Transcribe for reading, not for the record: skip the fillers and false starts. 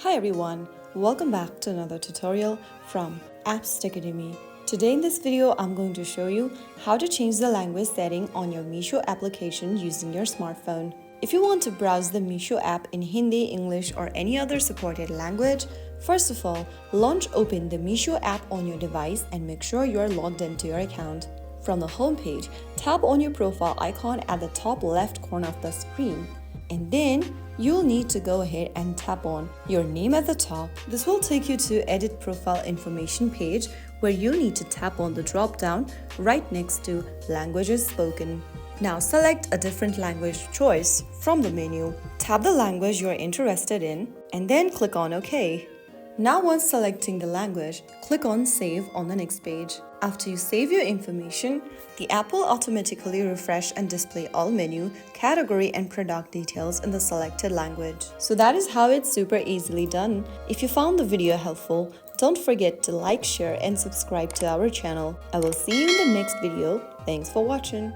Hi everyone, welcome back to another tutorial from Apps Academy. Today in this video, I'm going to show you how to change the language setting on your Meesho application using your smartphone. If you want to browse the Meesho app in Hindi, English or any other supported language, first of all, open the Meesho app on your device and make sure you are logged into your account. From the home page, tap on your profile icon at the top left corner of the screen. And then you'll need to go ahead and tap on your name at the top. This will take you to Edit Profile Information page where you need to tap on the drop down right next to Languages Spoken. Now select a different language choice from the menu. Tap the language you're interested in and then click on OK. Now once selecting the language, click on Save on the next page. After you save your information, the app will automatically refresh and display all menu, category and product details in the selected language. So that is how it's super easily done. If you found the video helpful, don't forget to like, share and subscribe to our channel. I will see you in the next video. Thanks for watching.